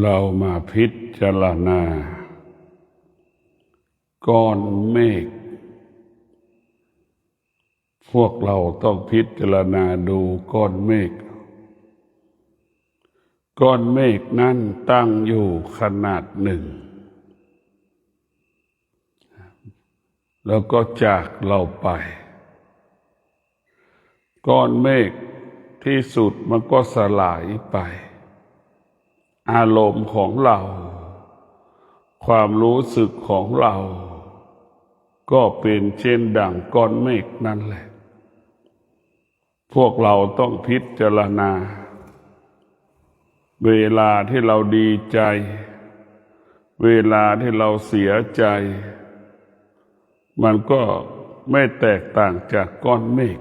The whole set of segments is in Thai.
เรามาพิจารณาก้อนเมฆพวกเราต้องพิจารณาดูก้อนเมฆก้อนเมฆนั้นตั้งอยู่ขนาดหนึ่งแล้วก็จากเราไปก้อนเมฆที่สุดมันก็สลายไปอารมณ์ของเราความรู้สึกของเราก็เป็นเช่นดั่งก้อนเมฆนั่นแหละพวกเราต้องพิจารณาเวลาที่เราดีใจเวลาที่เราเสียใจมันก็ไม่แตกต่างจากก้อนเมฆ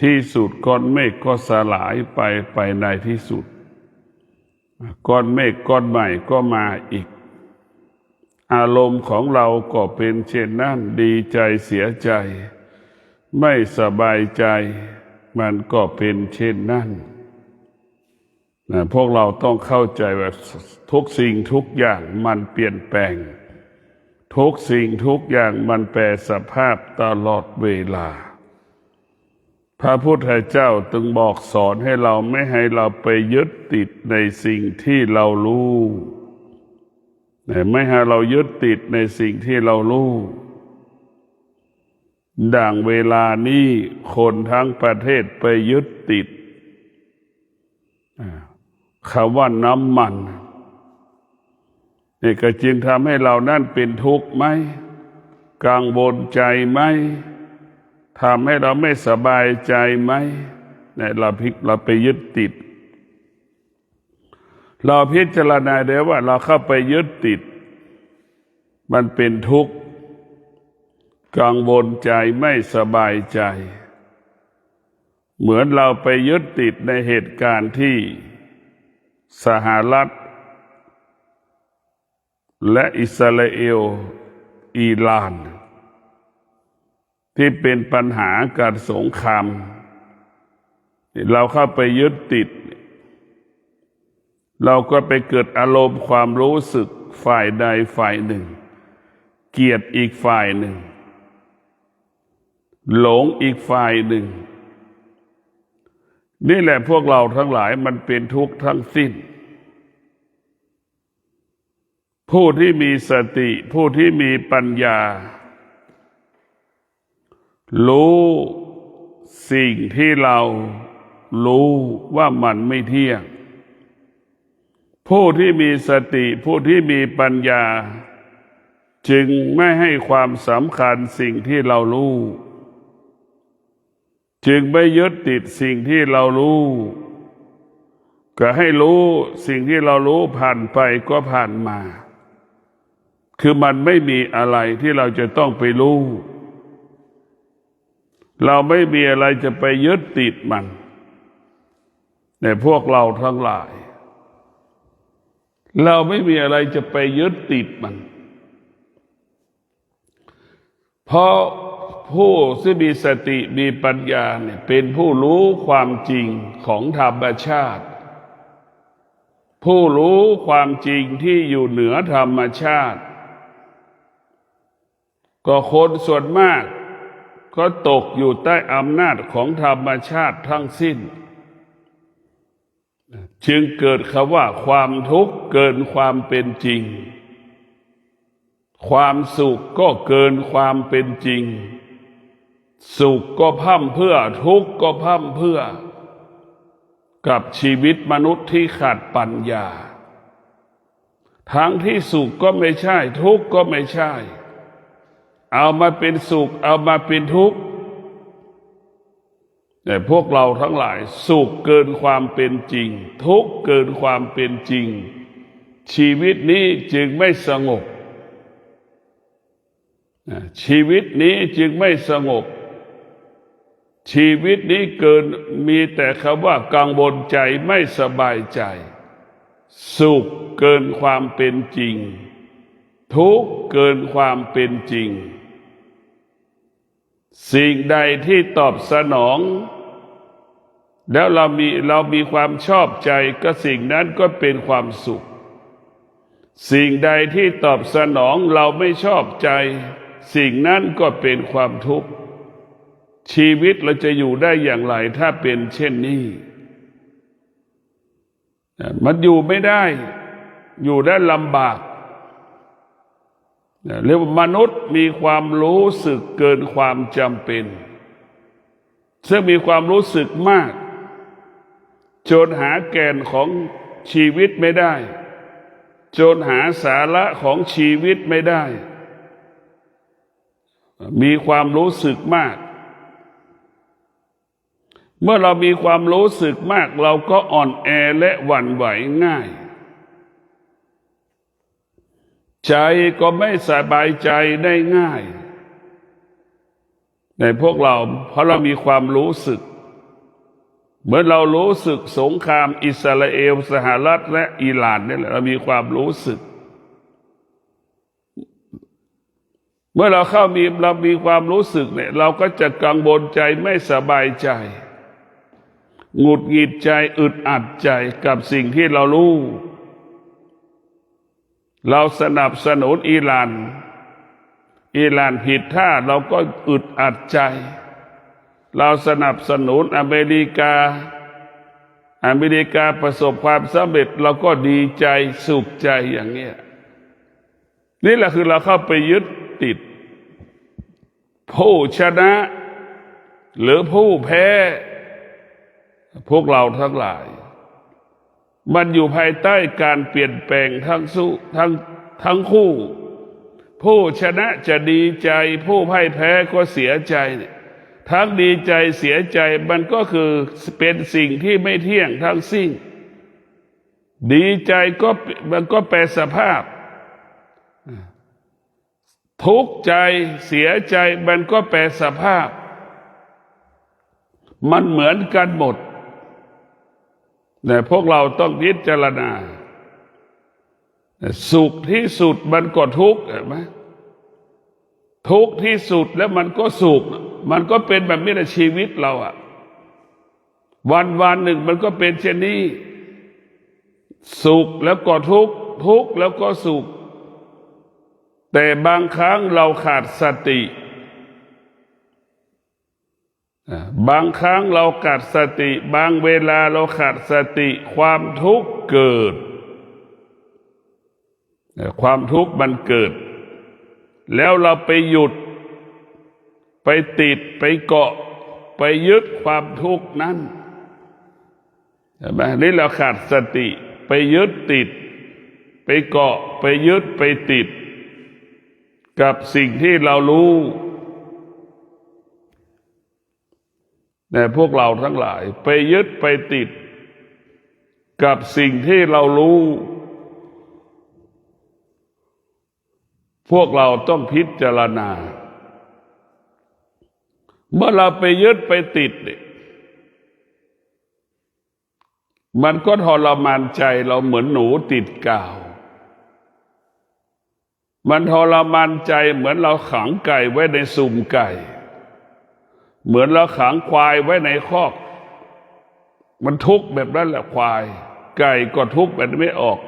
ที่สุดก้อนเมฆก็สลายไปในที่สุดก้อนเมฆก้อนใหม่ก็มาอีกอารมณ์ของเราก็เป็นเช่นนั้นดีใจเสียใจไม่สบายใจมันก็เป็นเช่นนั้นพวกเราต้องเข้าใจว่าทุกสิ่งทุกอย่างมันเปลี่ยนแปลงทุกสิ่งทุกอย่างมันแปรสภาพตลอดเวลาพระพุทธเจ้าจึงบอกสอนให้เราไม่ให้เราไปยึดติดในสิ่งที่เรารู้ไม่ให้เรายึดติดในสิ่งที่เรารู้ดังเวลานี้คนทั้งประเทศไปยึดติดคำว่าน้ำมันนี่ก็จึงทำให้เรานั่นเป็นทุกข์ไหมกังวลใจไหมทำให้เราไม่สบายใจไหมเนี่ยเราไปยึดติดเราพิจารณาได้ว่าเราเข้าไปยึดติดมันเป็นทุกข์กังวลใจไม่สบายใจเหมือนเราไปยึดติดในเหตุการณ์ที่สหรัฐและอิสราเอลอิหร่านที่เป็นปัญหาการสงครามเราเข้าไปยึดติดเราก็ไปเกิดอารมณ์ความรู้สึกฝ่ายใดฝ่ายหนึ่งเกลียดอีกฝ่ายหนึ่งหลงอีกฝ่ายหนึ่งนี่แหละพวกเราทั้งหลายมันเป็นทุกข์ทั้งสิ้นผู้ที่มีสติผู้ที่มีปัญญารู้สิ่งที่เรารู้ว่ามันไม่เที่ยงผู้ที่มีสติผู้ที่มีปัญญาจึงไม่ให้ความสำคัญสิ่งที่เรารู้จึงไม่ยึดติดสิ่งที่เรารู้ก็ให้รู้สิ่งที่เรารู้ผ่านไปก็ผ่านมาคือมันไม่มีอะไรที่เราจะต้องไปรู้เราไม่มีอะไรจะไปยึดติดมันในพวกเราทั้งหลายเราไม่มีอะไรจะไปยึดติดมันเพราะผู้ที่มีสติมีปัญญาเนี่ยเป็นผู้รู้ความจริงของธรรมชาติผู้รู้ความจริงที่อยู่เหนือธรรมชาติก็คนส่วนมากก็ตกอยู่ใต้อำนาจของธรรมชาติทั้งสิ้นจึงเกิดคำว่าความทุกข์เกินความเป็นจริงความสุขก็เกินความเป็นจริงสุขก็พร่ำเพรื่อทุกข์ก็พร่ำเพรื่อกับชีวิตมนุษย์ที่ขาดปัญญาทั้งที่สุขก็ไม่ใช่ทุกข์ก็ไม่ใช่เอามาเป็นสุขเอามาเป็นทุกข์แต่พวกเราทั้งหลายสุขเกินความเป็นจริงทุกข์เกินความเป็นจริงชีวิตนี้จึงไม่สงบชีวิตนี้จึงไม่สงบชีวิตนี้เกินมีแต่คำว่ากังวลใจไม่สบายใจสุขเกินความเป็นจริงทุกข์เกินความเป็นจริงสิ่งใดที่ตอบสนอง แล้วเรามีความชอบใจก็สิ่งนั้นก็เป็นความสุขสิ่งใดที่ตอบสนองเราไม่ชอบใจสิ่งนั้นก็เป็นความทุกข์ชีวิตเราจะอยู่ได้อย่างไรถ้าเป็นเช่นนี้มันอยู่ไม่ได้อยู่ได้ลำบากเรียกว่ามนุษย์มีความรู้สึกเกินความจำเป็นซึ่งมีความรู้สึกมากจนหาแก่นของชีวิตไม่ได้จนหาสาระของชีวิตไม่ได้มีความรู้สึกมากเมื่อเรามีความรู้สึกมากเราก็อ่อนแอและหวั่นไหวง่ายใจก็ไม่สบายใจได้ง่ายในพวกเราเพราะเรามีความรู้สึกเหมือนเรารู้สึกสงครามอิสราเอลสหรัฐและอิหร่านนี่แหละเรามีความรู้สึกเมื่อเรามีความรู้สึกเนี่ยเราก็จะกังวลใจไม่สบายใจหงุดหงิดใจอึดอัดใจกับสิ่งที่เรารู้เราสนับสนุนอิหร่านผิดท่าเราก็อึดอัดใจเราสนับสนุนอเมริกาประสบความสำเร็จเราก็ดีใจสุขใจอย่างเนี้ยนี่แหละคือเราเข้าไปยึดติดผู้ชนะหรือผู้แพ้พวกเราทั้งหลายมันอยู่ภายใต้การเปลี่ยนแปลงทั้งคู่ผู้ชนะจะดีใจผู้พ่ายแพ้ก็เสียใจทั้งดีใจเสียใจมันก็คือเป็นสิ่งที่ไม่เที่ยงทั้งสิ้นดีใจมันก็แปรสภาพทุกข์ใจเสียใจมันก็แปรสภาพมันเหมือนกันหมดแต่พวกเราต้องพิจารณาสุขที่สุดมันก็ทุกข์เห็นไหมทุกข์ที่สุดแล้วมันก็สุขมันก็เป็นแบบนี้ในชีวิตเราอะวันหนึ่งมันก็เป็นเช่นนี้สุขแล้วก็ทุกข์ทุกข์แล้วก็สุขแต่บางครั้งเราขาดสติบางครั้งเราขาดสติบางเวลาเราขาดสติความทุกข์เกิดความทุกข์มันเกิดแล้วเราไปหยุดไปติดไปเกาะไปยึดความทุกข์นั้นใช่ไหมนี่เราขาดสติไปยึดติดไปเกาะไปยึดไปติดกับสิ่งที่เรารู้แต่พวกเราทั้งหลายไปยึดไปติดกับสิ่งที่เรารู้พวกเราต้องพิจารณาเมื่อเราไปยึดไปติดเนี่ยมันก็ทรมานใจเราเหมือนหนูติดกาวมันทรมานใจเหมือนเราขังไก่ไว้ในสุ่มไก่เหมือนเราขังควายไว้ในคอกมันทุกข์แบบนั้นแหละควายไก่ก็ทุกข์แบบไม่ออก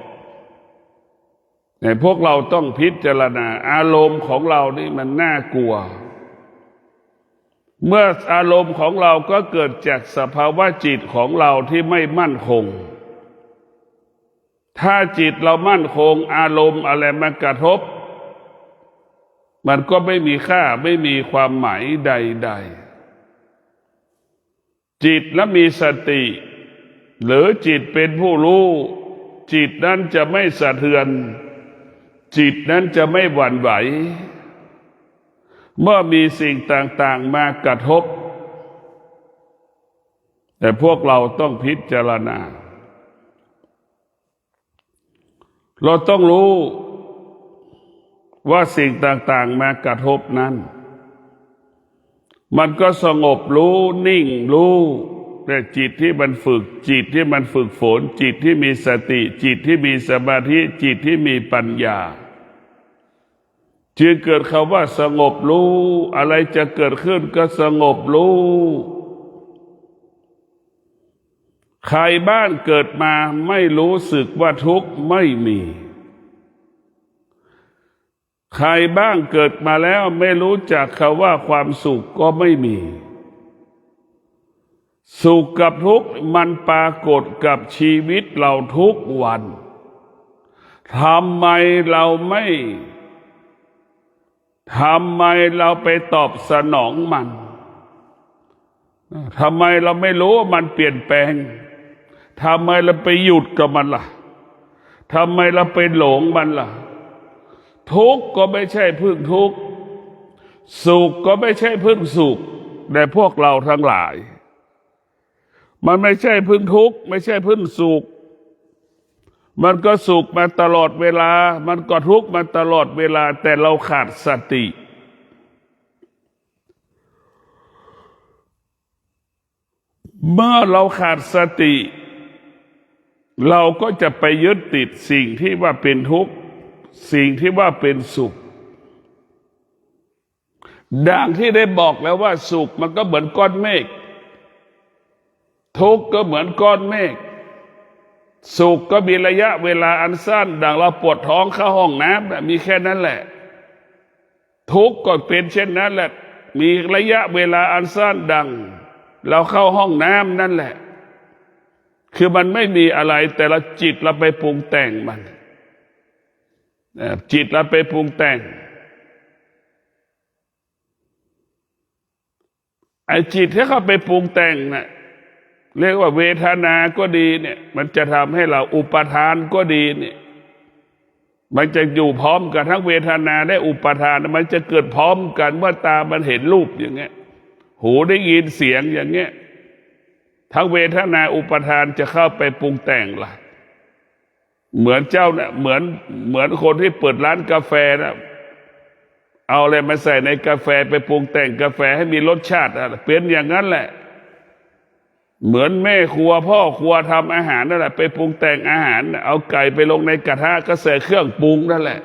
พวกเราต้องพิจารณาอารมณ์ของเรานี่มันน่ากลัวเมื่ออารมณ์ของเราก็เกิดจากสภาวะจิตของเราที่ไม่มั่นคงถ้าจิตเรามั่นคงอารมณ์อะไรมากระทบมันก็ไม่มีค่าไม่มีความหมายใดๆจิตและมีสติหรือจิตเป็นผู้รู้จิตนั้นจะไม่สะเทือนจิตนั้นจะไม่หวั่นไหวเมื่อมีสิ่งต่างๆมากระทบแต่พวกเราต้องพิจารณาเราต้องรู้ว่าสิ่งต่างๆมากระทบนั้นมันก็สงบรู้นิ่งรู้แต่จิตที่มันฝึกจิตที่มันฝึกฝนจิตที่มีสติจิตที่มีสมาธิจิตที่มีปัญญาจึงเกิดคำว่าสงบรู้อะไรจะเกิดขึ้นก็สงบรู้ ใครบ้านเกิดมาไม่รู้สึกว่าทุกข์ไม่มีใครบ้างเกิดมาแล้วไม่รู้จักคำว่าความสุขก็ไม่มีสุขกับทุกข์มันปรากฏกับชีวิตเราทุกวันทำไมเราไปตอบสนองมันทำไมเราไม่รู้ว่ามันเปลี่ยนแปลงทำไมเราไปหยุดกับมันล่ะทำไมเราไปหลงมันล่ะทุกข์ก็ไม่ใช่พึ่งทุกข์สุขก็ไม่ใช่พึ่งสุขแต่พวกเราทั้งหลายมันไม่ใช่พึ่งทุกข์ไม่ใช่พึ่งสุขมันก็สุขมาตลอดเวลามันก็ทุกข์มาตลอดเวลาแต่เราขาดสติเมื่อเราขาดสติเราก็จะไปยึดติดสิ่งที่ว่าเป็นทุกข์สิ่งที่ว่าเป็นสุขดังที่ได้บอกแล้วว่าสุขมันก็เหมือนก้อนเมฆทุกข์ก็เหมือนก้อนเมฆสุขก็มีระยะเวลาอันสั้นดังเราปวดท้องเข้าห้องน้ำมีแค่นั้นแหละทุกข์ก็เป็นเช่นนั้นแหละมีระยะเวลาอันสั้นดังเราเข้าห้องน้ำนั่นแหละคือมันไม่มีอะไรแต่ละจิตเราไปปรุงแต่งมันจิตเราไปปรุงแต่งไอ้จิตที่เขาไปปรุงแต่งน่ะเรียกว่าเวทนาก็ดีเนี่ยมันจะทำให้เราอุปทานก็ดีเนี่ยมันจะอยู่พร้อมกันทั้งเวทนาและอุปทานมันจะเกิดพร้อมกันเมื่อตามันเห็นรูปอย่างเงี้ยหูได้ยินเสียงอย่างเงี้ยทั้งเวทนาอุปทานจะเข้าไปปรุงแต่งล่ะเหมือนเจ้าเนี่ยเหมือนคนที่เปิดร้านกาแฟนะเอาอะไรมาใส่ในกาแฟไปปรุงแต่งกาแฟให้มีรสชาติเป็นอย่างนั้นแหละเหมือนแม่ครัวพ่อครัวทำอาหารนั่นแหละไปปรุงแต่งอาหารเอาไก่ไปลงในกระทะก็ใส่เครื่องปรุงนั่นแหละ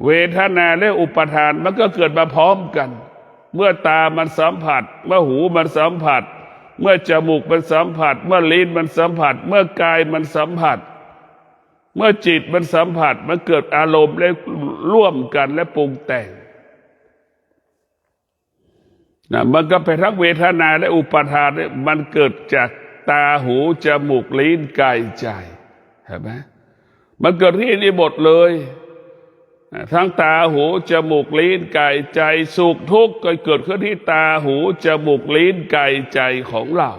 เวทนาและอุปทานมันก็เกิดมาพร้อมกันเมื่อตามันสัมผัสเมื่อหูมันสัมผัสเมื่อจมูกมันสัมผัสเมื่อลิ้นมันสัมผัสเมื่อกายมันสัมผัสเมื่อจิตมันสัมผัสมันเกิดอารมณ์และร่วมกันและปรุงแต่งมันก็ไปทั้งเวทนาและอุปทานมันเกิดจากตาหูจมูกลิ้นกายใจเห็นไหมมันเกิดที่นี่หมดเลยทั้งตาหูจมูกลิ้นกายใจสุขทุกข์ก็เกิดขึ้นที่ตาหูจมูกลิ้นกายใจของเรา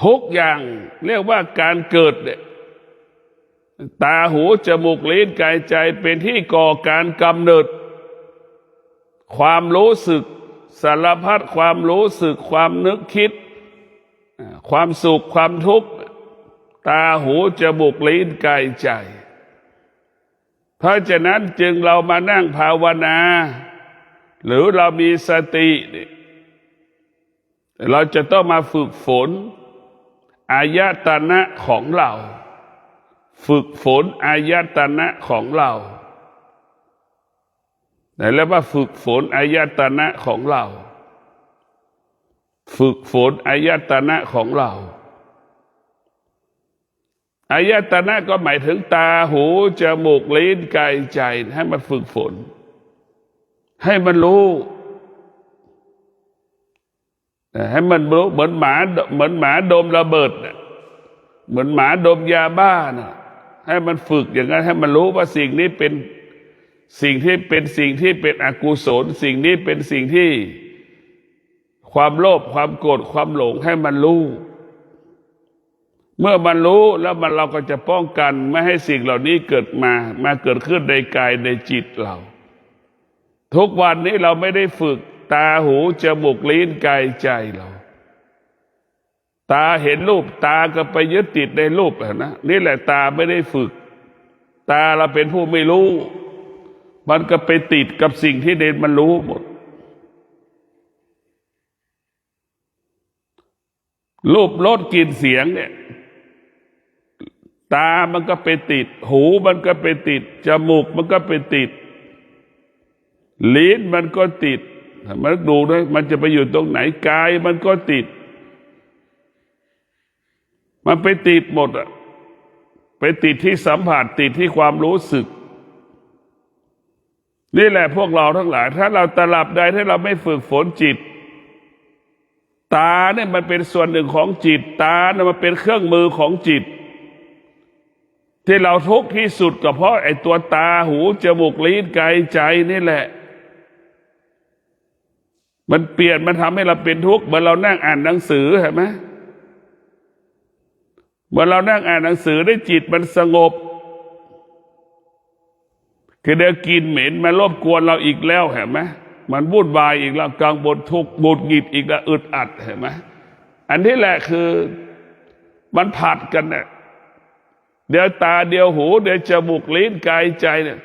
ทุกอย่างเรียกว่าการเกิดเนี่ยตาหูจมูกลิ้นกายใจเป็นที่ก่อการกำเนิดความรู้สึกสารพัดความรู้สึกความนึกคิดความสุขความทุกข์ตาหูจมูกลิ้นกายใจเพราะฉะนั้นจึงเรามานั่งภาวนาหรือเรามีสติเราจะต้องมาฝึกฝนอายตนะของเราฝึกฝนอายตนะของเราแล้วว่าฝึกฝนอายตนะของเราฝึกฝนอายตนะของเราอายตนะก็หมายถึงตาหูจมูกลิ้นกายใจให้มันฝึกฝนให้มันรู้ให้มันรู้เหมือนหมาดมระเบิดเหมือนหมาดมยาบ้านะให้มันฝึกอย่างนั้นให้มันรู้ว่าสิ่งนี้เป็นสิ่งที่เป็นอกุศลสิ่งนี้เป็นสิ่งที่ความโลภความโกรธความหลงให้มันรู้เมื่อมันรู้แล้วเราก็จะป้องกันไม่ให้สิ่งเหล่านี้เกิดมาเกิดขึ้นในกายในจิตเราทุกวันนี้เราไม่ได้ฝึกตาหูจมูกลิ้นกายใจเราตาเห็นรูปตาก็ไปยึดติดในรูปนะนี่แหละตาไม่ได้ฝึกตาเราเป็นผู้ไม่รู้มันก็ไปติดกับสิ่งที่เด่นมันรู้หมดรูปรสกลิ่นเสียงเนี่ยตามันก็ไปติดหูมันก็ไปติดจมูกมันก็ไปติดลิ้นมันก็ติดมันดูด้วยมันจะไปอยู่ตรงไหนกายมันก็ติด มันไปติดหมดอะไปติดที่สัมผัสติดที่ความรู้สึกนี่แหละพวกเราทั้งหลายถ้าเราตลับใดถ้าเราไม่ฝึกฝนจิตตาเนี่ยมันเป็นส่วนหนึ่งของจิตตาเนี่ยมันเป็นเครื่องมือของจิตที่เราทุกข์ที่สุดก็เพราะไอ้ตัวตาหูจมูกลิ้นกายใจนี่แหละมันเปลี่ยนมันทำให้เราเป็นทุกข์เมื่อเรานั่งอ่านหนังสือเห็นไหมเมื่อเรานั่งอ่านหนังสือได้จิตมันสงบคือเดี๋ยวกินเหม็นมารบกวนเราอีกแล้วเห็นไหมมันวุ่นวายอีกแล้วกังวลทุกข์หงุดหงิดอีกแล้วอึดอัดเห็นไหมอันนี้แหละคือมันผัดกันเนี่ยเดี๋ยวตาเดี๋ยวหูเดี๋ยวจมูกลิ้นกายใจเนี่ย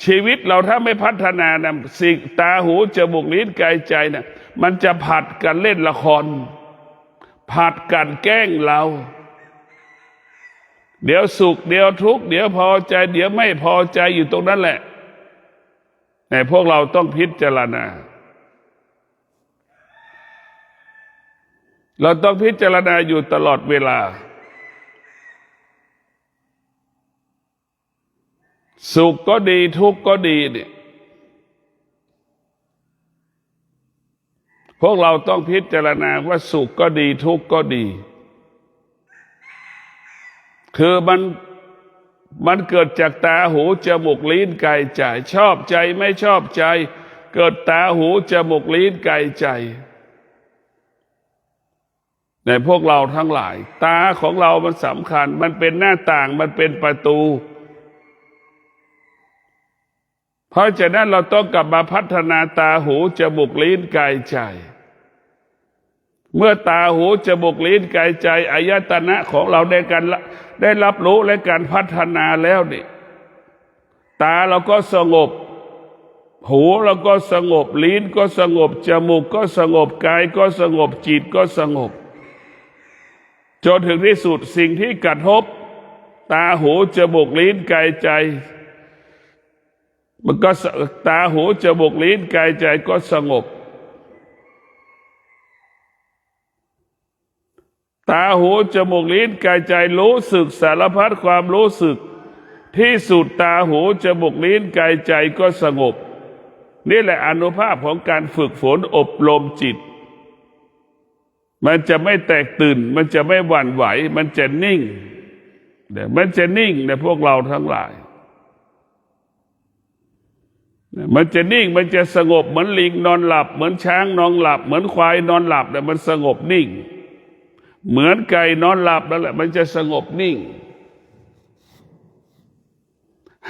ชีวิตเราถ้าไม่พัฒนานะสิ่งตาหูจมูกลิ้นกายใจเนี่ยมันจะผัดกันเล่นละครผัดกันแกล้งเราเดี๋ยวสุขเดี๋ยวทุกข์เดี๋ยวพอใจเดี๋ยวไม่พอใจอยู่ตรงนั้นแหละแต่พวกเราต้องพิจารณาเราต้องพิจารณาอยู่ตลอดเวลาสุขก็ดีทุกข์ก็ดีเนี่ยพวกเราต้องพิจารณาว่าสุขก็ดีทุกข์ก็ดีคือมันเกิดจากตาหูจมูกลิ้นกายใจชอบใจไม่ชอบใจเกิดตาหูจมูกลิ้นกายใจในพวกเราทั้งหลายตาของเรามันสำคัญมันเป็นหน้าต่างมันเป็นประตูเพราะฉะนั้นเราต้องกลับมาพัฒนาตาหูจมูกลิ้นกายใจเมื่อตาหูจมูกลิ้นกายใจอายตนะของเราได้รับรู้และการพัฒนาแล้วนี่ตาเราก็สงบหูเราก็สงบลิ้นก็สงบจมูกก็สงบกายก็สงบจิตก็สงบจนถึงที่สุดสิ่งที่กระทบตาหูจมูกลิ้นกายใจมันก็ตาหูจมูกลิ้นกายใจก็สงบตาหูจมูกลิ้นกายใจรู้สึกสารพัดความรู้สึกที่สุดตาหูจมูกลิ้นกายใจก็สงบนี่แหละอานุภาพของการฝึกฝนอบรมจิตมันจะไม่แตกตื่นมันจะไม่หวั่นไหวมันจะนิ่งมันจะนิ่งในพวกเราทั้งหลายมันจะนิ่งมันจะสงบเหมือนลิงนอนหลับเหมือนช้างนอนหลับเหมือนควายนอนหลับแต่มันสงบนิ่งเหมือนไก่นอนหลับนั่นแหละมันจะสงบนิ่ง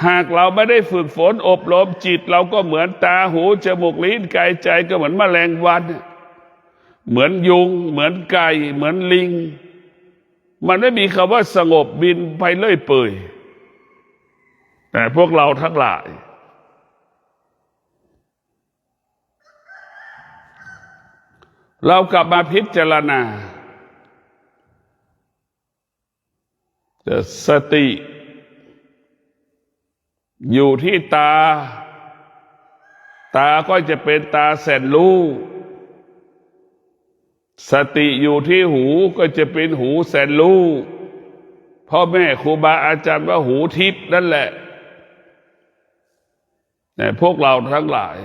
หากเราไม่ได้ฝึกฝนอบรมจิตเราก็เหมือนตาหูจมูกลิ้นกายใจก็เหมือนแมลงวันเหมือนยุงเหมือนไก่เหมือนลิงมันไม่มีคำว่าสงบบินไปเรื่อยเปื่อยแต่พวกเราทั้งหลายเรากลับมาพิจารณาสติอยู่ที่ตาก็จะเป็นตาแสนรู้สติอยู่ที่หูก็จะเป็นหูแสนรู้พ่อแม่ครูบาอาจารย์ว่าหูทิพย์นั่นแหละแต่พวกเราทั้งหลาย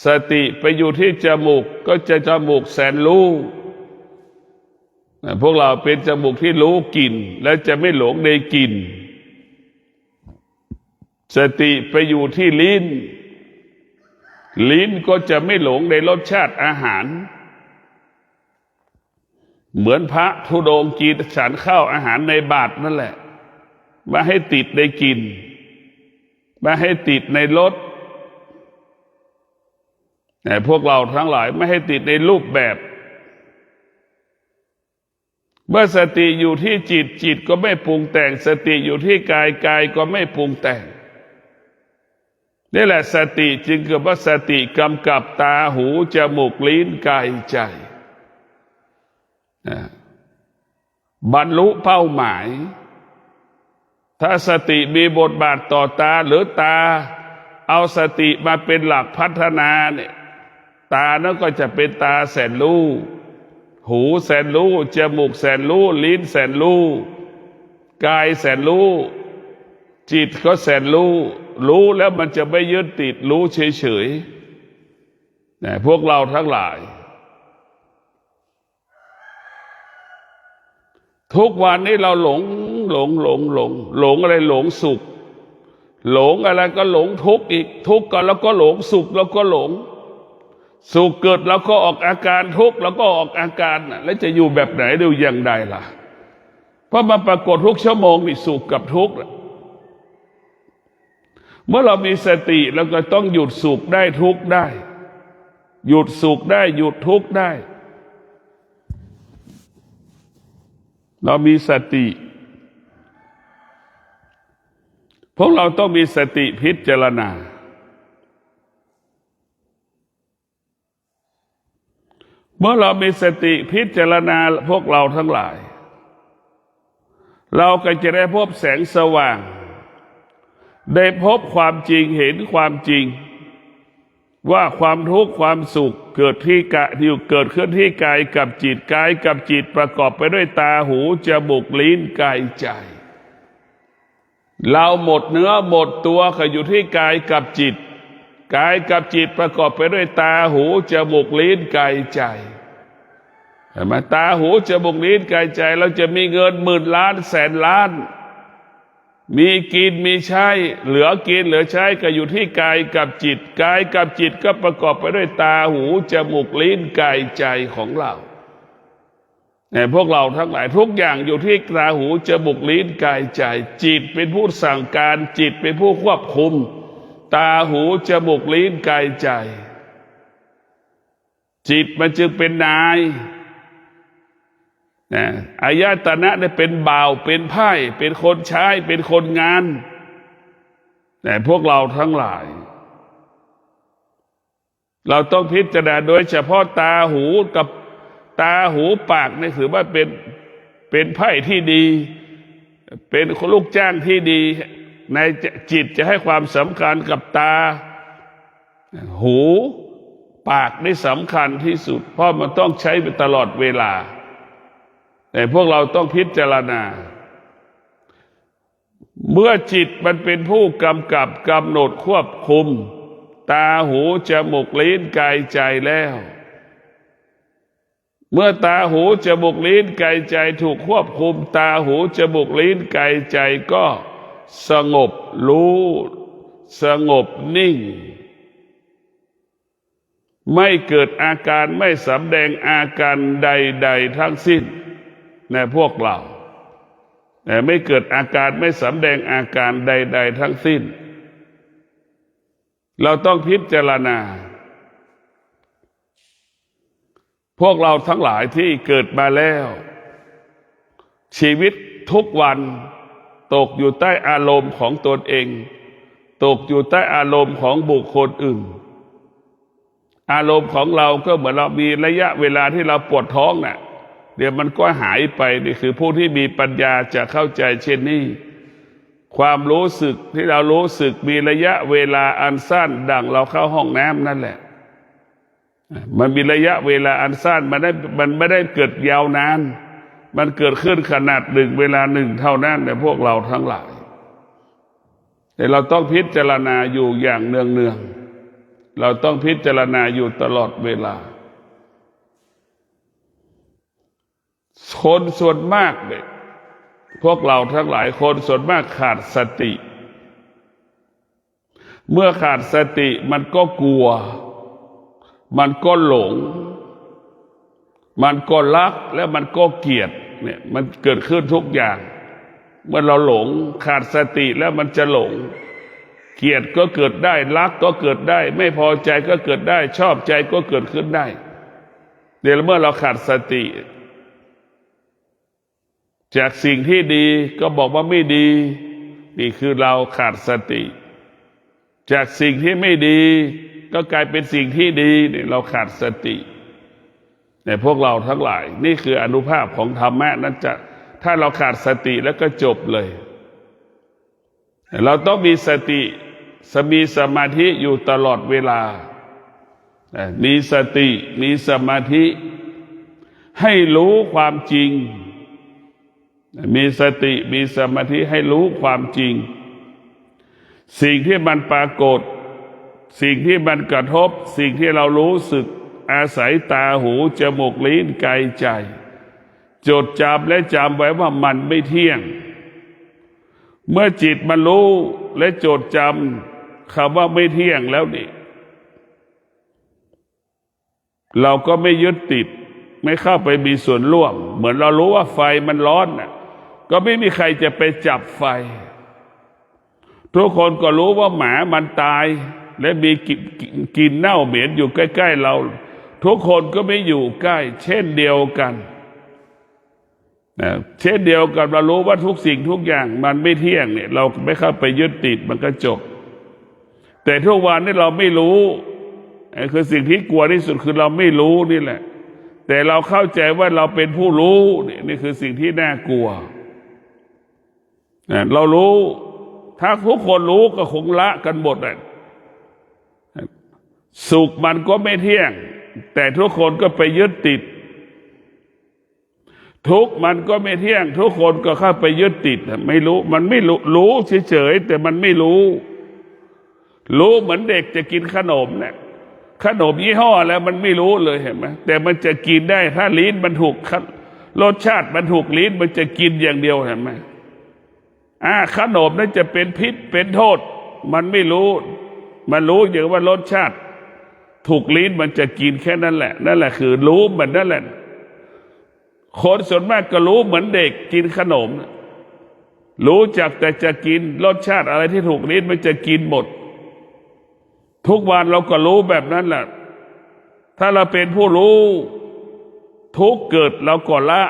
สติไปอยู่ที่จมูกก็จะจมูกแสนรู้พวกเราเป็นจมูกที่รู้กลิ่นและจะไม่หลงในกลิ่นสติไปอยู่ที่ลิ้นก็จะไม่หลงในรสชาติอาหารเหมือนพระธุดงค์กินฉันข้าวอาหารในบาตรนั่นแหละไม่ให้ติดในกลิ่นไม่ให้ติดในรสแต่พวกเราทั้งหลายไม่ให้ติดในรูปแบบเมื่อสติอยู่ที่จิตก็ไม่ปรุงแต่งสติอยู่ที่กายก็ไม่ปรุงแต่งนี่แหละสติจึงเกิดว่าสติกำกับตาหูจมูกลิ้นกายใจบรรลุเป้าหมายถ้าสติมีบทบาทต่อตาหรือตาเอาสติมาเป็นหลักพัฒนาเนี่ยตานั้นก็จะเป็นตาแสนรู้ห หูแสนรู้จมูกแสนรู้ลิ้นแสนรู้กายแสนรู้จิตก็แสนรู้รู้แล้วมันจะไม่ยึดติดรู้เฉยๆพวกเราทั้งหลายทุกวันนี้เราหลงอะไรหลงสุขหลงอะไรก็หลงทุกข์อีกทุกข์ก็แล้วก็หลงสุขแล้วก็หลงสุขเกิดแล้วก็ออกอาการทุกข์แล้วก็ออกอาการแล้วจะอยู่แบบไหนดูอย่างใดล่ะเพราะมันปรากฏทุกชั่วโมงนี่สุขกับทุกข์เมื่อเรามีสติแล้วก็ต้องหยุดสุขได้ทุกข์ได้หยุดสุขได้หยุดทุกข์ได้เรามีสติพวกเราต้องมีสติพิจารณาเมื่อเรามีสติพิจารณาพวกเราทั้งหลายเราก็จะได้พบแสงสว่างได้พบความจริงเห็นความจริงว่าความทุกข์ความสุขเกิดขึ้นที่กายกับจิตกายกับจิตประกอบไปด้วยตาหูจมูกลิ้นกายใจเราหมดเนื้อหมดตัวก็อยู่ที่กายกับจิตกายกับจิตประกอบไปด้วยตาหูจมูกลิ้นกายใจเห็นไหมตาหูจมูกลิ้นกายใจเราจะมีเงินหมื่นล้านแสนล้านมีกินมีใช้เหลือกินเหลือใช้ก็อยู่ที่กายกับจิตกายกับจิตก็ประกอบไปด้วยตาหูจมูกลิ้นกายใจของเราพวกเราทั้งหลายทุกอย่างอยู่ที่ตาหูจมูกลิ้นกายใจจิตเป็นผู้สั่งการจิตเป็นผู้ควบคุมตาหูจมูกลิ้นกายใจจิตมันจึงเป็นนายอายตนะได้เป็นบ่าวเป็นไพร่เป็นคนใช้เป็นคนงานแต่พวกเราทั้งหลายเราต้องพิจารณาโดยเฉพาะตาหูกับตาหูปากนี่ถือว่าเป็นไพร่ที่ดีเป็นลูกจ้างที่ดีในจิตจะให้ความสำคัญกับตาหูปากนี่สำคัญที่สุดเพราะมันต้องใช้ไปตลอดเวลาแต่พวกเราต้องพิจารณาเมื่อจิตมันเป็นผู้กำกับกำหนดควบคุมตาหูจมูกลิ้นกายใจแล้วเมื่อตาหูจมูกลิ้นกายใจถูกควบคุมตาหูจมูกลิ้นกายใจก็สงบรู้สงบนิ่งไม่เกิดอาการไม่สำแดงอาการใดๆทั้งสิ้นในพวกเราแต่ไม่เกิดอาการไม่สำแดงอาการใดๆทั้งสิ้นเราต้องพิจารณาพวกเราทั้งหลายที่เกิดมาแล้วชีวิตทุกวันตกอยู่ใต้อารมณ์ของตนเองตกอยู่ใต้อารมณ์ของบุคคลอื่นอารมณ์ของเราก็เหมือนเรามีระยะเวลาที่เราปวดท้องน่ะเดี๋ยวมันก็หายไปนี่คือผู้ที่มีปัญญาจะเข้าใจเช่นนี้ความรู้สึกที่เรารู้สึกมีระยะเวลาอันสั้นดังเราเข้าห้องน้ำนั่นแหละมันมีระยะเวลาอันสั้นมันไม่ได้เกิดยาวนานมันเกิดขึ้นขนาดหนึ่งเวลาหนึ่งเท่านั้นในพวกเราทั้งหลายแต่เราต้องพิจารณาอยู่อย่างเนืองๆเราต้องพิจารณาอยู่ตลอดเวลาคนส่วนมากเนี่ยพวกเราทั้งหลายคนส่วนมากขาดสติเมื่อขาดสติมันก็กลัวมันก็หลงมันก็รักและมันก็เกลียดเนี่ยมันเกิดขึ้นทุกอย่างเมื่อเราหลงขาดสติแล้วมันจะหลงเกลียดก็เกิดได้รักก็เกิดได้ไม่พอใจก็เกิดได้ชอบใจก็เกิดขึ้นได้เดี๋ยวเมื่อเราขาดสติจากสิ่งที่ดีก็บอกว่าไม่ดีนี่คือเราขาดสติจากสิ่งที่ไม่ดีก็กลายเป็นสิ่งที่ดีเนี่ยเราขาดสติแต่พวกเราทั้งหลายนี่คืออานุภาพของธรรมะนั้นจะถ้าเราขาดสติแล้วก็จบเลยเราต้องมีสติมีสมาธิอยู่ตลอดเวลามีสติมีสมาธิ ให้รู้ความจริงมีสติมีสมาธิให้รู้ความจริงสิ่งที่มันปรากฏสิ่งที่มันกระทบสิ่งที่เรารู้สึกอาศัยตาหูจมูกลิ้นกายใจจดจำและจำไว้ว่ามันไม่เที่ยงเมื่อจิตมันรู้และจดจำคำว่าไม่เที่ยงแล้วนี่เราก็ไม่ยึดติดไม่เข้าไปมีส่วนร่วมเหมือนเรารู้ว่าไฟมันร้อนน่ะก็ไม่มีใครจะไปจับไฟทุกคนก็รู้ว่าหมามันตายและมีกลิ่นเน่าเหม็นอยู่ใกล้ๆเราทุกคนก็ไม่อยู่ใกล้เช่นเดียวกันเช่นเดียวกันเรารู้ว่าทุกสิ่งทุกอย่างมันไม่เที่ยงเนี่ยเราไม่เข้าไปยึดติดมันก็จบแต่ทุกวันนี้เราไม่รู้คือสิ่งที่กลัวที่สุดคือเราไม่รู้นี่แหละแต่เราเข้าใจว่าเราเป็นผู้รู้นี่คือสิ่งที่น่ากลัวเรารู้ถ้าทุกคนรู้ก็คงละกันหมดเลยสุขมันก็ไม่เที่ยงแต่ทุกคนก็ไปยึดติดทุกมันก็ไม่เที่ยงทุกคนก็เข้าไปยึดติดไม่รู้มันไม่รู้เฉยๆแต่มันไม่รู้เหมือนเด็กจะกินขนมเนี่ยขนมยี่ห้อแล้วมันไม่รู้เลยเห็นไหมแต่มันจะกินได้ถ้าลิ้นมันถูกรสชาติมันถูกลิ้นมันจะกินอย่างเดียวเห็นไหมขนมนั้นจะเป็นพิษเป็นโทษมันไม่รู้มันรู้อย่างว่ารสชาติถูกลิ้นมันจะกินแค่นั้นแหละนั่นแหละคือรู้เหมือนนั่นแหละคนส่วนมากก็รู้เหมือนเด็กกินขนมรู้จักแต่จะกินรสชาติอะไรที่ถูกลิ้นมันจะกินหมดทุกวันเราก็รู้แบบนั้นแหละถ้าเราเป็นผู้รู้ทุกเกิดเราก็ละ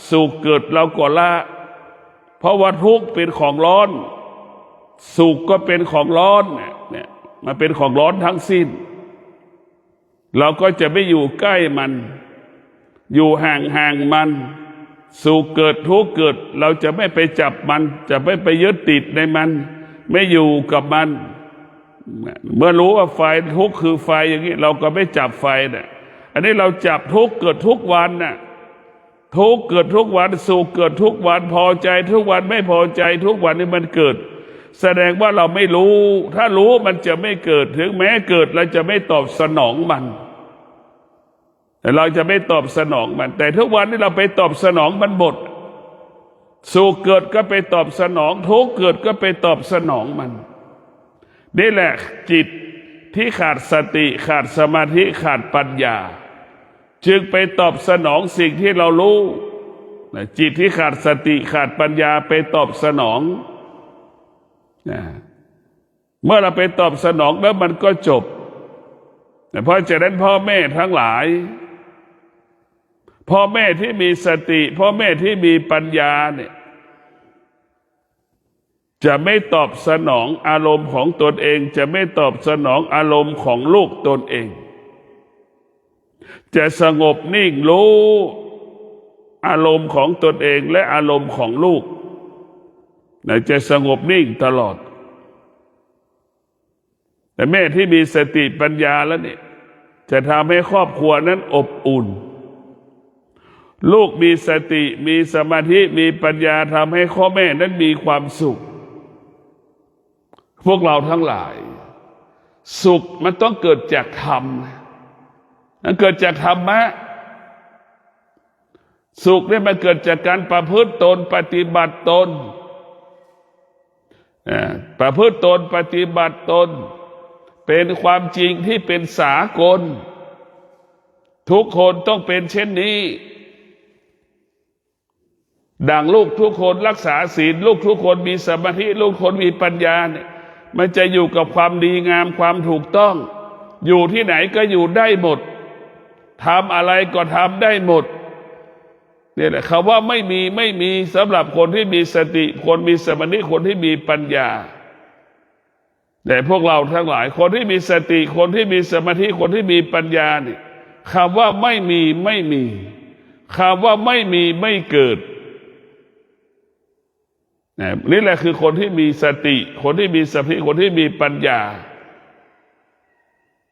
สุขเกิดเราก็ละเพราะว่าทุกเป็นของร้อนสุขก็เป็นของร้อนเนี่ยมันเป็นของร้อนทั้งสิ้นเราก็จะไม่อยู่ใกล้มันอยู่ห่างมันสุขเกิดทุกข์เกิดเราจะไม่ไปจับมันจะไม่ไปยึดติดในมันไม่อยู่กับมันเมื่อรู้ว่าไฟทุกข์คือไฟอย่างนี้เราก็ไม่จับไฟเนี่ยอันนี้เราจับทุกข์เกิดทุกวันน่ะทุกข์เกิดทุกวันสุขเกิดทุกวันพอใจทุกวันไม่พอใจทุกวันนี่มันเกิดแสดงว่าเราไม่รู้ถ้ารู้มันจะไม่เกิดถึงแม้เกิดเราจะไม่ตอบสนองมันแต่เราจะไม่ตอบสนองมันแต่ทุกวันนี้เราไปตอบสนองมันหมดสุขเกิดก็ไปตอบสนองทุกข์เกิดก็ไปตอบสนองมันนี่แหละจิตที่ขาดสติขาดสมาธิขาดปัญญาจึงไปตอบสนองสิ่งที่เรารู้จิตที่ขาดสติขาดปัญญาไปตอบสนองเมื่อเราไปตอบสนองแล้วมันก็จบเพราะฉะนั้นพ่อแม่ทั้งหลายพ่อแม่ที่มีสติพ่อแม่ที่มีปัญญาเนี่ยจะไม่ตอบสนองอารมณ์ของตนเองจะไม่ตอบสนองอารมณ์ของลูกตนเองจะสงบนิ่งรู้อารมณ์ของตนเองและอารมณ์ของลูกจะสงบนิ่งตลอดแต่แม่ที่มีสติปัญญาแล้วเนี่ยจะทำให้ครอบครัวนั้นอบอุ่นลูกมีสติมีสมาธิมีปัญญาทำให้พ่อแม่นั้นมีความสุขพวกเราทั้งหลายสุขมันต้องเกิดจากธรรมมันเกิดจากธรรมะสุขนี่มันเกิดจากการประพฤติตนปฏิบัติตนประพฤติตนปฏิบัติตนเป็นความจริงที่เป็นสากลทุกคนต้องเป็นเช่นนี้ดังลูกทุกคนรักษาศีลลูกทุกคนมีสมาธิลูกทุกคนมีปัญญาเนี่ยมันจะอยู่กับความดีงามความถูกต้องอยู่ที่ไหนก็อยู่ได้หมดทำอะไรก็ทำได้หมดนี่แหละคำว่าไม่มีสำหรับคนที่มีสติคนมีสมาธิคนที่มีปัญญาแต่พวกเราทั้งหลายคนที่มีสติคนที่มีสมาธิคนที่มีปัญญาเนี่ยคำว่าไม่มีคำว่าไม่มีไม่เกิดนี่แหละคือคนที่มีสติคนที่มีสมาธิคนที่มีปัญญา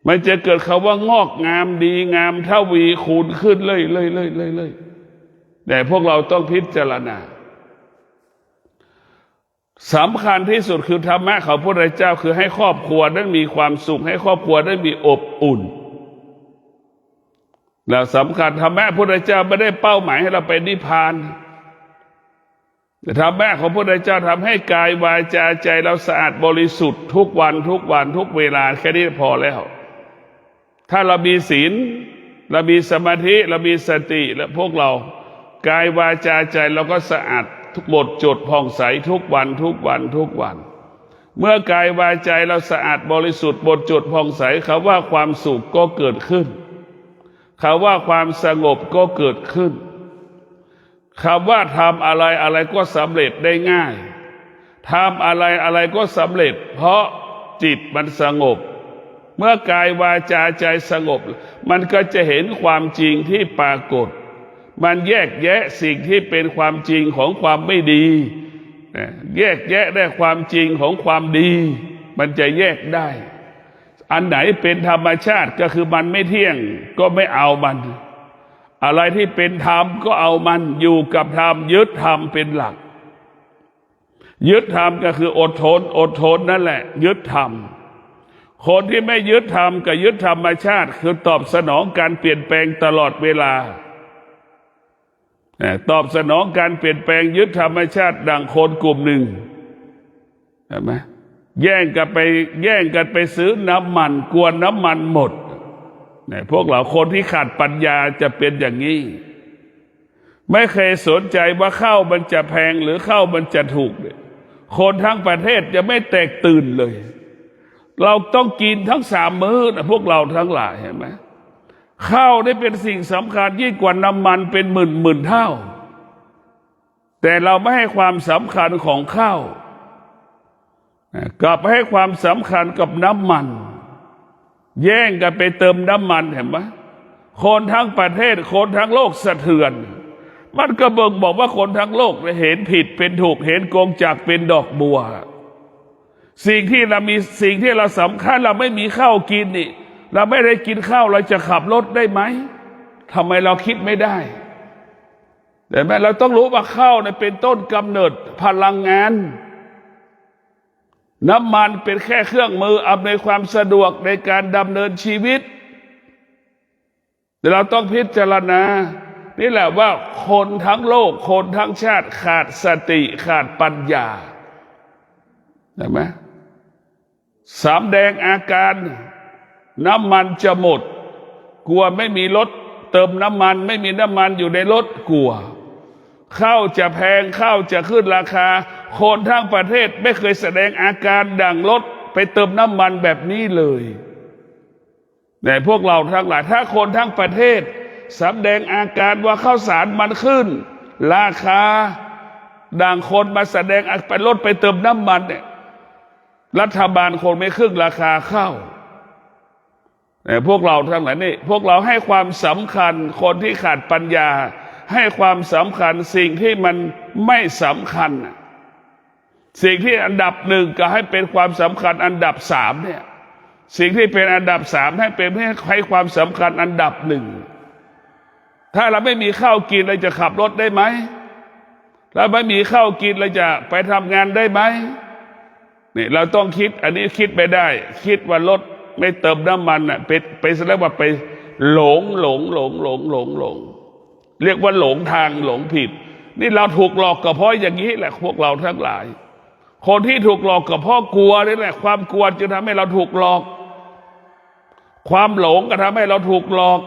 มันจะเกิดคำว่างอกงามดีงามทวีคูณขึ้นเลยแต่พวกเราต้องพิจารณาสำคัญที่สุดคือธรรมะของพระพุทธเจ้าคือให้ครอบครัวนั้นมีความสุขให้ครอบครัวนั้นมีอบอุ่นแล้วสำคัญธรรมะพระพุทธเจ้าไม่ได้เป้าหมายให้เราไปนิพพานแต่ธรรมะของพระพุทธเจ้าทำให้กายวาจาใจเราสะอาดบริสุทธิ์ทุกวันทุกเวลาแค่นี้พอแล้วถ้าเรามีศีลเรามีสมาธิเรามีสติและพวกเรากายวาจาใจเราก็สะอาดทุกหมดจดผ่องใสทุกวันเมื่อกายวาจาเราสะอาดบริสุทธิ์หมดจดผ่องใสคำว่าความสุขก็เกิดขึ้นคำว่าความสงบก็เกิดขึ้นคำว่าทำอะไรก็สำเร็จได้ง่ายทำอะไรก็สำเร็จเพราะจิตมันสงบเมื่อกายวาจาใจสงบมันก็จะเห็นความจริงที่ปรากฏมันแยกแยะสิ่งที่เป็นความจริงของความไม่ดีแยกแยะได้ความจริงของความดีมันจะแยกได้อันไหนเป็นธรรมชาติก็คือมันไม่เที่ยงก็ไม่เอามันอะไรที่เป็นธรรมก็เอามันอยู่กับธรรมยึดธรรมเป็นหลักยึดธรรมก็คืออดทนนั่นแหละยึดธรรมคนที่ไม่ยึดธรรมกับยึดธรรมชาติคือตอบสนองการเปลี่ยนแปลงตลอดเวลาตอบสนองการเปลี่ยนแปลงยึดธรรมชาติดังคนกลุ่มหนึ่งเห็นไหมแย่งกันไปซื้อน้ำมันกลัวน้ำมันหมดพวกเราคนที่ขาดปัญญาจะเป็นอย่างนี้ไม่เคยสนใจว่าข้าวมันจะแพงหรือข้าวมันจะถูกคนทั้งประเทศจะไม่แตกตื่นเลยเราต้องกินทั้ง3 มื้อนะพวกเราทั้งหลายเห็นไหมข้าวได้เป็นสิ่งสำคัญยิ่งกว่าน้ำมันเป็นหมื่นเท่าแต่เราไม่ให้ความสำคัญของข้าวกลับให้ความสำคัญกับน้ำมันแย่งกันไปเติมน้ำมันเห็นไหมคนทั้งประเทศคนทั้งโลกสะเทือนมันก็บ่งบอกว่าคนทั้งโลกเห็นผิดเป็นถูกเห็นกงจักรเป็นดอกบัวสิ่งที่เราสำคัญเราไม่มีข้าวกินนี่เราไม่ได้กินข้าวเราจะขับรถได้ไหมทำไมเราคิดไม่ได้แต่แม้เราต้องรู้ว่าข้าวเนี่ยเป็นต้นกำเนิดพลังงานน้ำมันเป็นแค่เครื่องมืออำนวยความสะดวกในการดำเนินชีวิตแต่เราต้องพิจารณานี่แหละว่าคนทั้งโลกคนทั้งชาติขาดสติขาดปัญญาเห็นไหมสำแดงอาการน้ำมันจะหมดกลัวไม่มีรถเติมน้ำมันไม่มีน้ำมันอยู่ในรถกลัวข้าวจะแพงข้าวจะขึ้นราคาคนทั้งประเทศไม่เคยแสดงอาการดังรถไปเติมน้ำมันแบบนี้เลยแต่พวกเราทั้งหลายถ้าคนทั้งประเทศแสดงอาการว่าข้าวสารมันขึ้นราคาดังคนมาแสดงไปรถไปเติมน้ำมันเนี่ยรัฐบาลคงไม่ขึ้นราคาข้าวแต่พวกเราทั้งหลายนี่พวกเราให้ความสำคัญคนที่ขาดปัญญาให้ความสำคัญสิ่งที่มันไม่สำคัญสิ่งที่อันดับ1ก็ให้เป็นความสำคัญอันดับ3เนี่ยสิ่งที่เป็นอันดับ3ให้ความสำคัญอันดับ1ถ้าเราไม่มีข้าวกินเราจะขับรถได้ไหมเราไม่มีข้าวกินเราจะไปทำงานได้ไหมนี่เราต้องคิดอันนี้คิดไม่ได้คิดว่ารถไม่เติมน้ำมันน่ะไปแสดงว่าไปหลงเรียกว่าหลงทางหลงผิดนี่เราถูกหลอกก็เพราะอย่างนี้แหละพวกเราทั้งหลายคนที่ถูกหลอกก็เพราะกลัวนี่แหละความกลัวจึงทำให้เราถูกหลอกความหลงก็ทำให้เราถูกหลอก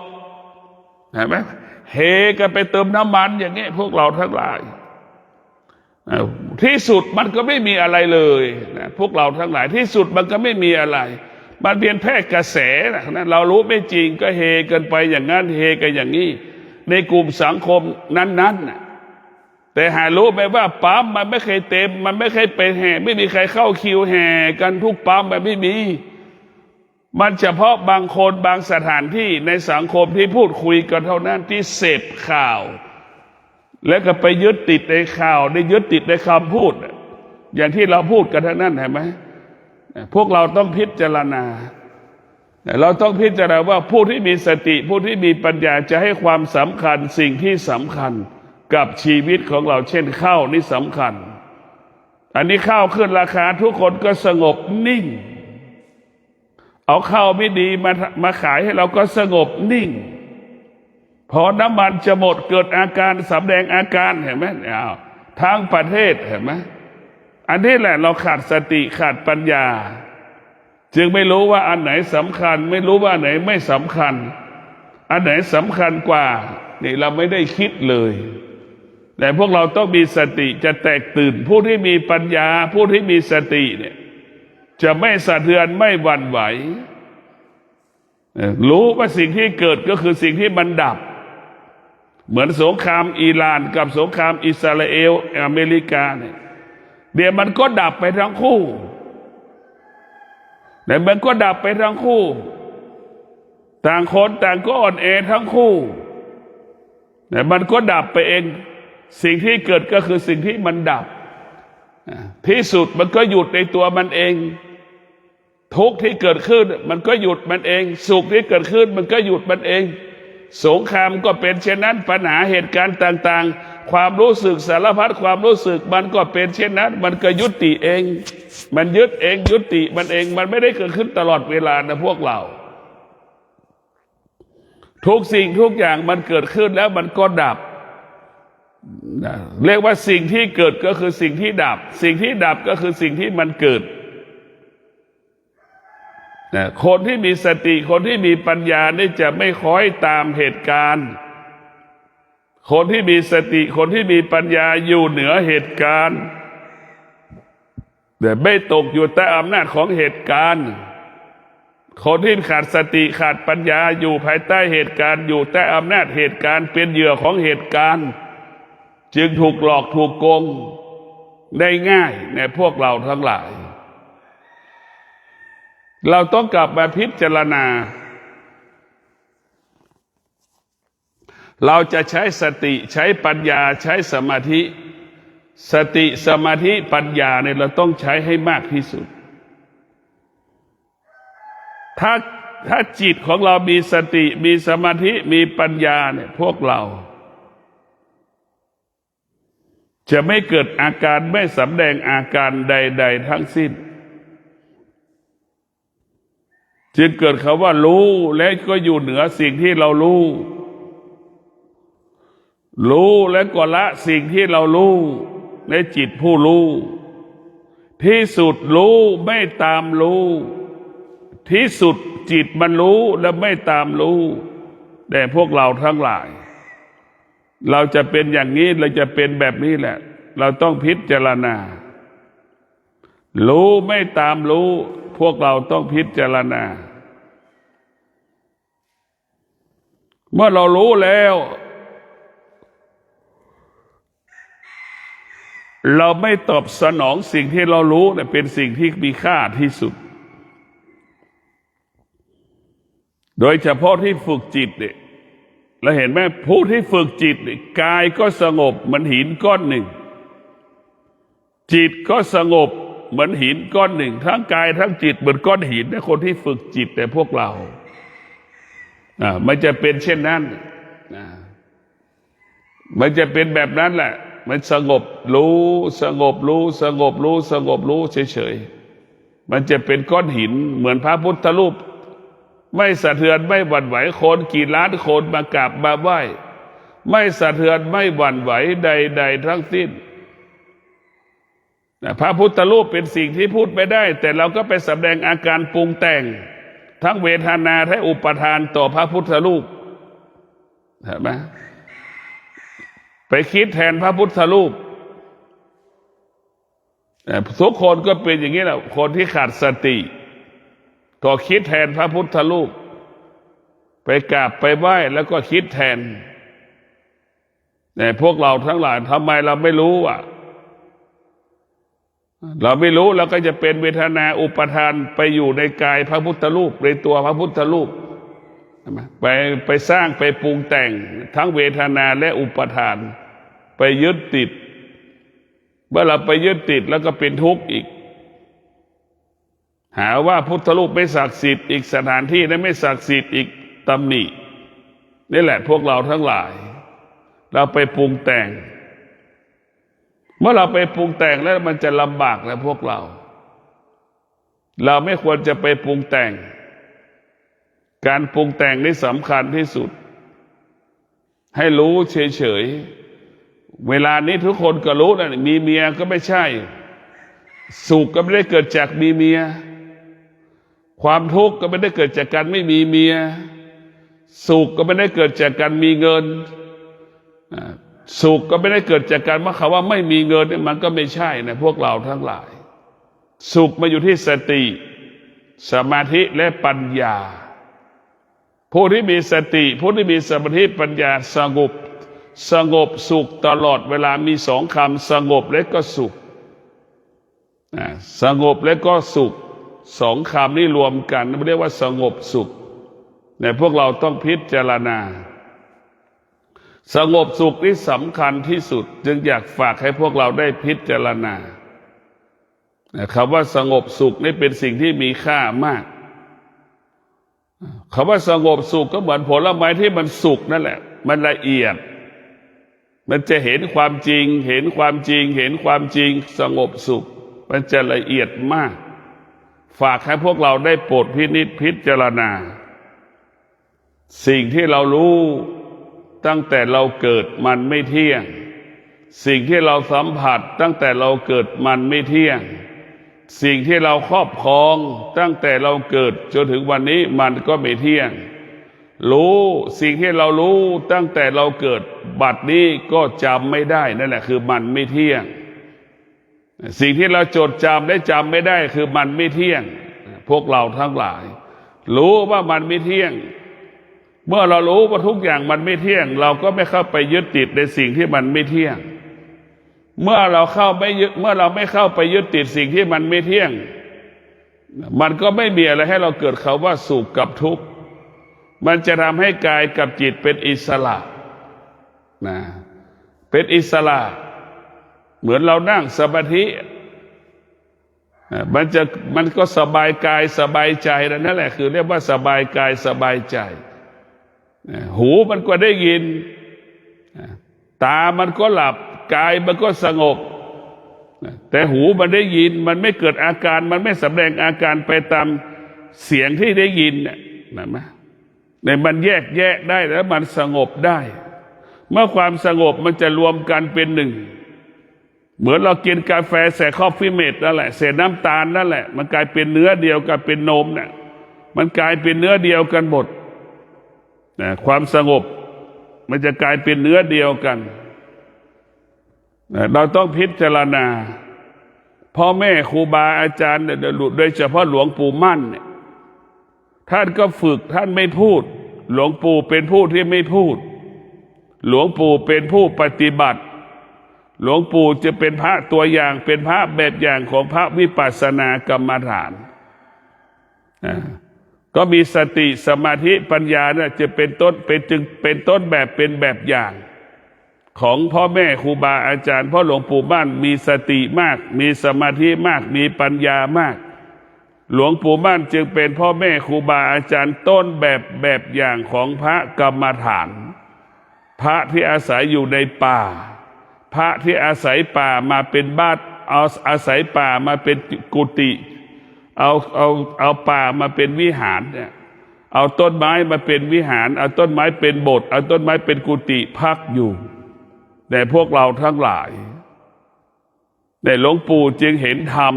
เห็นไหมเฮกันไปเติมน้ำมันอย่างนี้พวกเราทั้งหลายที่สุดมันก็ไม่มีอะไรเลยนะพวกเราทั้งหลายที่สุดมันก็ไม่มีอะไรมันเพียงแค่กระแสนะเรารู้ไม่จริงก็เฮกันไปอย่างนั้นเฮกันอย่างนี้ในกลุ่มสังคมนั้นๆแต่หารู้ไหมว่าปั๊มมันไม่เคยเต็มมันไม่เคยไปแห่ไม่มีใครเข้าคิวแห่กันทุกปั๊มมันไม่มีมันเฉพาะบางคนบางสถานที่ในสังคมที่พูดคุยกันเท่านั้นที่เสพข่าวแล้วก็ไปยึดติดในข่าวได้ยึดติดในคำพูดอย่างที่เราพูดกันทั้งนั้นเห็นไหมพวกเราต้องพิจารณา เราต้องพิจารณาว่าผู้ที่มีสติผู้ที่มีปัญญาจะให้ความสำคัญสิ่งที่สำคัญกับชีวิตของเราเช่นข้าวนี่สำคัญอันนี้ข้าวขึ้นราคาทุกคนก็สงบนิ่งเอาข้าวไม่ดีมาขายให้เราก็สงบนิ่งพอน้ำมันจะหมดเกิดอาการสำแดงอาการเห็นไหมทั้งประเทศเห็นไหมอันนี้แหละเราขาดสติขาดปัญญาจึงไม่รู้ว่าอันไหนสำคัญไม่รู้ว่าอันไหนไม่สำคัญอันไหนสำคัญกว่านี่เราไม่ได้คิดเลยแต่พวกเราต้องมีสติจะแตกตื่นผู้ที่มีปัญญาผู้ที่มีสติเนี่ยจะไม่สะเทือนไม่หวั่นไหวรู้ว่าสิ่งที่เกิดก็คือสิ่งที่มันดับเหมือนสงครามอิหร่านกับสงครามอิสราเอลอเมริกาเนี่ยเดี๋ยวมันก็ดับไปทั้งคู่แต่มันก็ดับไปทั้งคู่ต่างคนต่างก็อ่อนแอทั้งคู่แต่มันก็ดับไปเองสิ่งที่เกิดก็คือสิ่งที่มันดับที่สุดมันก็หยุดในตัวมันเองทุกข์ที่เกิดขึ้นมันก็หยุดมันเองสุขที่เกิดขึ้นมันก็หยุดมันเองสงครามก็เป็นเช่นนั้นปัญหาเหตุการณ์ต่างๆความรู้สึกสารพัดความรู้สึกมันก็เป็นเช่นนั้นมันก็ยุติเองมันยึดเองยุติมันเองมันไม่ได้เกิดขึ้นตลอดเวลานะพวกเราทุกสิ่งทุกอย่างมันเกิดขึ้นแล้วมันก็ดับเรียกว่าสิ่งที่เกิดก็คือสิ่งที่ดับสิ่งที่ดับก็คือสิ่งที่มันเกิดคนที่มีสติคนที่มีปัญญานี่จะไม่คอยตามเหตุการณ์คนที่มีสติคนที่มีปัญญาอยู่เหนือเหตุการณ์แต่ไม่ตกอยู่ใต้อำนาจของเหตุการณ์คนที่ขาดสติขาดปัญญาอยู่ภายใต้เหตุการณ์อยู่ใต้อำนาจเหตุการณ์เป็นเหยื่อของเหตุการณ์จึงถูกหลอกถูกโกงได้ง่ายในพวกเราทั้งหลายเราต้องกลับมาพิจารณาเราจะใช้สติใช้ปัญญาใช้สมาธิสติสมาธิปัญญาเนี่ยเราต้องใช้ให้มากที่สุดถ้าจิตของเรามีสติมีสมาธิมีปัญญาเนี่ยพวกเราจะไม่เกิดอาการไม่สำแดงอาการใดๆทั้งสิ้นจึงเกิดคำว่ารู้และก็อยู่เหนือสิ่งที่เรารู้และก็ละสิ่งที่เรารู้ในจิตผู้รู้ที่สุดรู้ไม่ตามรู้ที่สุดจิตมันรู้และไม่ตามรู้แต่พวกเราทั้งหลายเราจะเป็นอย่างนี้เราจะเป็นแบบนี้แหละเราต้องพิจารณารู้ไม่ตามรู้พวกเราต้องพิจารณาเมื่อเรารู้แล้วเราไม่ตอบสนองสิ่งที่เรารู้แต่เป็นสิ่งที่มีค่าที่สุดโดยเฉพาะที่ฝึกจิตเนี่ยเราเห็นไหมผู้ที่ฝึกจิตกายก็สงบเหมือนหินก้อนหนึ่งจิตก็สงบเหมือนหินก้อนหนึ่งทั้งกายทั้งจิตเหมือนก้อนหินนะคนที่ฝึกจิตแต่พวกเรามันจะเป็นเช่นนั้นมันจะเป็นแบบนั้นแหละมันสงบรู้สงบรู้สงบรู้สงบรู้เฉยๆมันจะเป็นก้อนหินเหมือนพระพุทธรูปไม่สะเทือนไม่หวั่นไหวคนกี่ล้านคนมากราบมาไหว้ไม่สะเทือนไม่หวั่นไหวใดๆทั้งสิ้นพระพุทธรูปเป็นสิ่งที่พูดไม่ได้แต่เราก็ไปแสดงอาการปรุงแต่งทั้งเวทนาและอุปทานต่อพระพุทธรูปเห็นไหมไปคิดแทนพระพุทธรูปทุกคนก็เป็นอย่างนี้แหละคนที่ขาดสติก็คิดแทนพระพุทธรูปไปกราบไปไหว้แล้วก็คิดแทนแต่พวกเราทั้งหลายทำไมเราไม่รู้อ่ะเราไม่รู้เราก็จะเป็นเวทนาอุปทานไปอยู่ในกายพระพุทธรูปในตัวพระพุทธรูปไปสร้างไปปรุงแต่งทั้งเวทนาและอุปทานไปยึดติดเมื่อเราไปยึดติดแล้วก็เป็นทุกข์อีก หาว่าพุทธรูปไม่ศักดิ์สิทธิ์อีกสถานที่นั้นไม่ศักดิ์สิทธิ์อีกตำหนินี่แหละพวกเราทั้งหลายเราไปปรุงแต่งเมื่อเราไปปรุงแต่งแล้วมันจะลำบากนะพวกเราไม่ควรจะไปปรุงแต่งการปรุงแต่งนี่สำคัญที่สุดให้รู้เฉยๆเวลานี้ทุกคนก็รู้นะมีเมียก็ไม่ใช่สุขก็ไม่ได้เกิดจากมีเมียความทุกข์ก็ไม่ได้เกิดจากการไม่มีเมียสุขก็ไม่ได้เกิดจากการมีเงินสุขก็ไม่ได้เกิดจากการว่าไม่มีเงินมันก็ไม่ใช่นะพวกเราทั้งหลายสุขมาอยู่ที่สติสมาธิและปัญญาผู้ที่มีสติผู้ที่มีสมาธิปัญญาสงบสุขตลอดเวลามีสองคำสงบและก็สุขสงบและก็สุขสองคำนี้รวมกันเรียกว่าสงบสุขแต่พวกเราต้องพิจารณาสงบสุขนี่สำคัญที่สุดจึงอยากฝากให้พวกเราได้พิจารณาคำว่าสงบสุขนี่เป็นสิ่งที่มีค่ามากคำว่าสงบสุขก็เหมือนผลไม้ที่มันสุกนั่นแหละมันละเอียดมันจะเห็นความจริงเห็นความจริงเห็นความจริงสงบสุขมันจะละเอียดมากฝากให้พวกเราได้โปรดพินิจพิจารณาสิ่งที่เรารู้ตั้งแต่เราเกิดมันไม่เที่ยงสิ่งที่เราสัมผัสตั้งแต่เราเกิดมันไม่เที่ยงสิ่งที่เราครอบครองตั้งแต่เราเกิดจนถึงวันนี้มันก็ไม่เที่ยงรู้สิ่งที่เรารู้ตั้งแต่เราเกิดบัดนี้ก็จำไม่ได้นั่นแหละคือมันไม่เที่ยงสิ่งที่เราจดจำและจำไม่ได้คือมันไม่เที่ยงพวกเราทั้งหลายรู้ว่ามันไม่เที่ยงเมื่อเรารู้ว่าทุกอย่างมันไม่เที่ยงเราก็ไม่เข้าไปยึดติดในสิ่งที่มันไม่เที่ยงเมื่อเราไม่เข้าไปยึดติดสิ่งที่มันไม่เที่ยงมันก็ไม่มีอะไรให้เราเกิดคำว่าสุขกับทุกข์มันจะทำให้กายกับจิตเป็นอิสระนะเป็นอิสระเหมือนเรานั่งสมาธิมันก็สบายกายสบายใจนั่นแหละคือเรียกว่าสบายกายสบายใจหูมันก็ได้ยินตามันก็หลับกายมันก็สงบแต่หูมันได้ยินมันไม่เกิดอาการมันไม่แสดงอาการไปตามเสียงที่ได้ยินนะมันแยกแยะได้แล้วมันสงบได้เมื่อความสงบมันจะรวมกันเป็นหนึ่งเหมือนเรากินกาแฟใส่คอฟฟี่เมดนั่นแหละใส่น้ำตาลนั่นแหละมันกลายเป็นเนื้อเดียวกันเป็นนมเนี่ยมันกลายเป็นเนื้อเดียวกันหมดความสงบมันจะกลายเป็นเนื้อเดียวกันเราต้องพิจารณาพ่อแม่ครูบาอาจารย์โดยเฉพาะหลวงปู่มั่นเนี่ยท่านก็ฝึกท่านไม่พูดหลวงปู่เป็นผู้ที่ไม่พูดหลวงปู่เป็นผู้ปฏิบัติหลวงปู่จะเป็นพระตัวอย่างเป็นพระแบบอย่างของพระวิปัสสนากรรมฐานก็มีสติสมาธิปัญญาเนี่ยจะเป็นต้นแบบเป็นแบบอย่างของพ่อแม่ครูบาอาจารย์เพราะหลวงปู่มั่นมีสติมากมีสมาธิมากมีปัญญามากหลวงปู่มั่นจึงเป็นพ่อแม่ครูบาอาจารย์ต้นแบบอย่างของพระกรรมฐานพระที่อาศัยอยู่ในป่าพระที่อาศัยป่ามาเป็นบ้านเอาอาศัยป่ามาเป็นกุฏิเอาป่ามาเป็นวิหารเนี่ยเอาต้นไม้มาเป็นวิหารเอาต้นไม้เป็นโบสถ์เอาต้นไม้เป็นกุฏิพักอยู่แต่พวกเราทั้งหลายแต่หลวงปู่จึงเห็นธรรม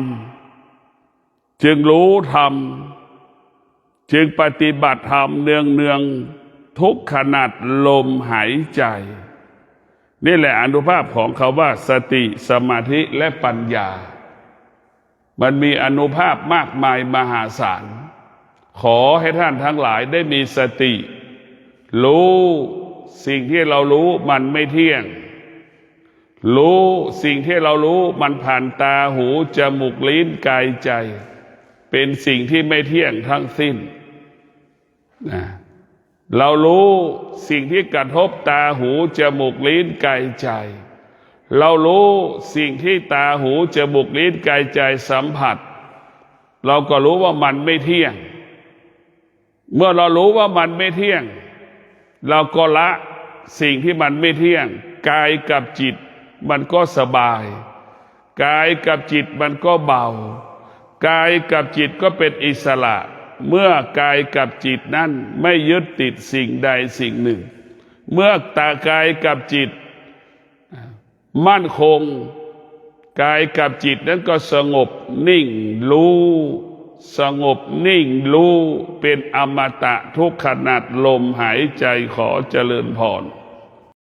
จึงรู้ธรรมจึงปฏิบัติธรรมเนืองทุกขณะลมหายใจนี่แหละอานุภาพของคำว่าสติสมาธิและปัญญามันมีอานุภาพมากมายมหาศาลขอให้ท่านทั้งหลายได้มีสติรู้สิ่งที่เรารู้มันไม่เที่ยงรู้สิ่งที่เรารู้มันผ่านตาหูจมูกลิ้นกายใจเป็นสิ่งที่ไม่เที่ยงทั้งสิ้นเรารู้สิ่งที่กระทบตาหูจมูกลิ้นกายใจเรารู้สิ่งที่ตาหูจมูกลิ้นกายใจสัมผัส เราก็รู้ว่ามันไม่เที่ยงเมื่อเรารู้ว่ามันไม่เที่ยงเราก็ละสิ่งที่มันไม่เที่ยงกายกับจิตมันก็สบายกายกับจิตมันก็เบากายกับจิตก็เป็นอิสระเมื่อกายกับจิตนั้นไม่ยึดติดสิ่งใดสิ่งหนึ่งเมื่อตากายกับจิตมั่นคงกายกับจิตนั้นก็สงบนิ่งรู้สงบนิ่งรู้เป็นอมตะทุกขณะลมหายใจขอเจริญพร